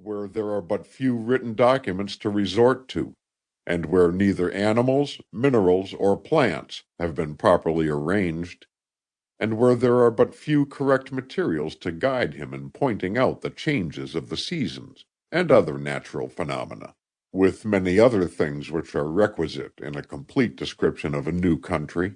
where there are but few written documents to resort to, and where neither animals, minerals, or plants have been properly arranged, and where there are but few correct materials to guide him in pointing out the changes of the seasons and other natural phenomena, with many other things which are requisite in a complete description of a new country.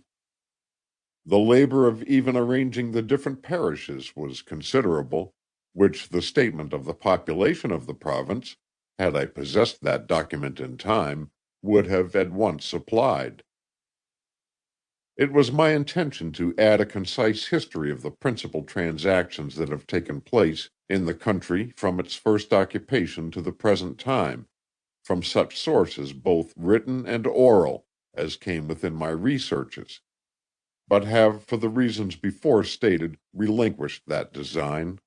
The labor of even arranging the different parishes was considerable, which the statement of the population of the province, had I possessed that document in time, would have at once supplied. It was my intention to add a concise history of the principal transactions that have taken place in the country from its first occupation to the present time, from such sources both written and oral as came within my researches, but have, for the reasons before stated, relinquished that design.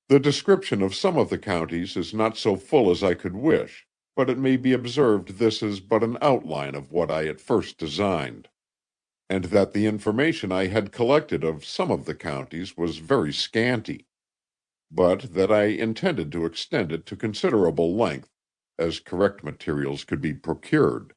The description of some of the counties is not so full as I could wish, but it may be observed this is but an outline of what I at first designed, and that the information I had collected of some of the counties was very scanty, but that I intended to extend it to considerable length, as correct materials could be procured.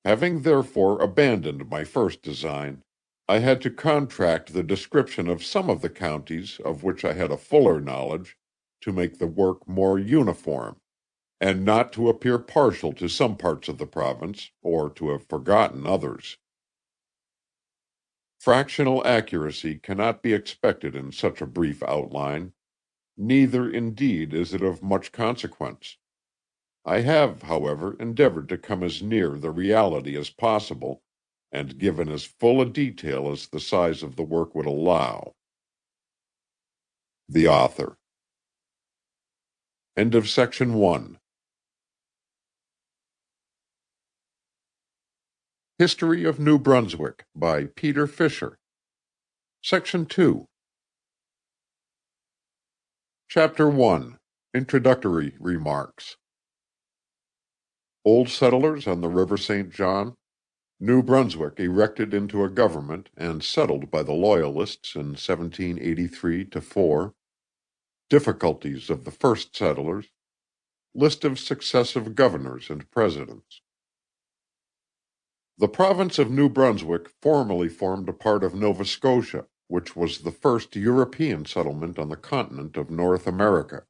Having therefore abandoned my first design, I had to contract the description of some of the counties of which I had a fuller knowledge, to make the work more uniform, and not to appear partial to some parts of the province, or to have forgotten others. Fractional accuracy cannot be expected in such a brief outline, neither indeed is it of much consequence. I have, however, endeavored to come as near the reality as possible, and given as full a detail as the size of the work would allow. The Author. End of section 1. History of New Brunswick by Peter Fisher. Section 2. Chapter 1. Introductory Remarks. Old settlers on the River St. John. New Brunswick erected into a government and settled by the Loyalists in 1783-4. Difficulties of the first settlers. List of successive governors and presidents. The province of New Brunswick formerly formed a part of Nova Scotia, which was the first European settlement on the continent of North America.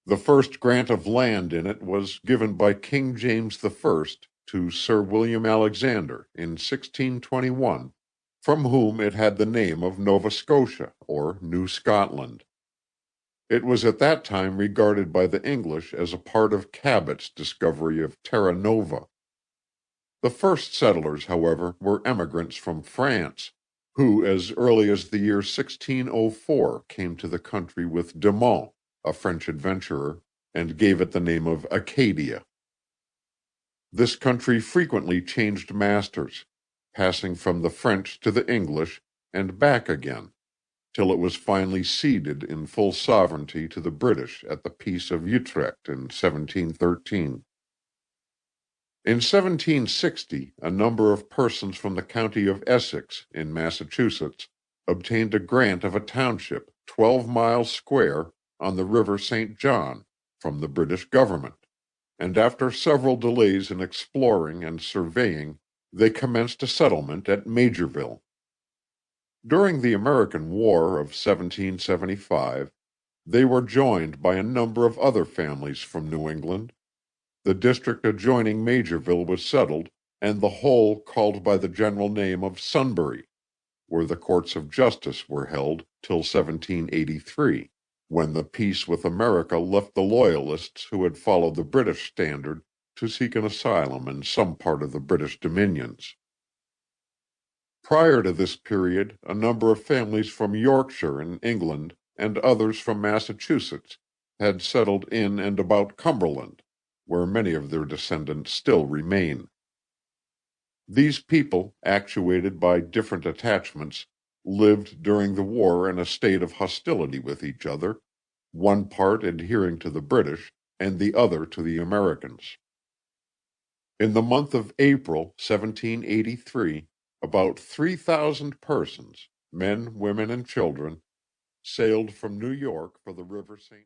The first grant of land in it was given by King James I to Sir William Alexander in 1621, from whom it had the name of Nova Scotia, or New Scotland. It was at that time regarded by the English as a part of Cabot's discovery of Terra Nova. The first settlers, however, were emigrants from France, who as early as the year 1604 came to the country with De Monts, a French adventurer, and gave it the name of Acadia. This country frequently changed masters, passing from the French to the English and back again, till it was finally ceded in full sovereignty to the British at the Peace of Utrecht in 1713. In 1760, a number of persons from the county of Essex, in Massachusetts, obtained a grant of a township 12 miles square on the River St. John from the British government, and after several delays in exploring and surveying, they commenced a settlement at Majorville. During the American War of 1775, they were joined by a number of other families from New England. The district adjoining Majorville was settled, and the whole called by the general name of Sunbury, where the courts of justice were held till 1783, when the peace with America left the Loyalists who had followed the British standard to seek an asylum in some part of the British dominions. Prior to this period, a number of families from Yorkshire in England and others from Massachusetts had settled in and about Cumberland, where many of their descendants still remain. These people, actuated by different attachments, lived during the war in a state of hostility with each other, one part adhering to the British and the other to the Americans. In the month of April, 1783, about 3,000 persons, men, women, and children, sailed from New York for the River St.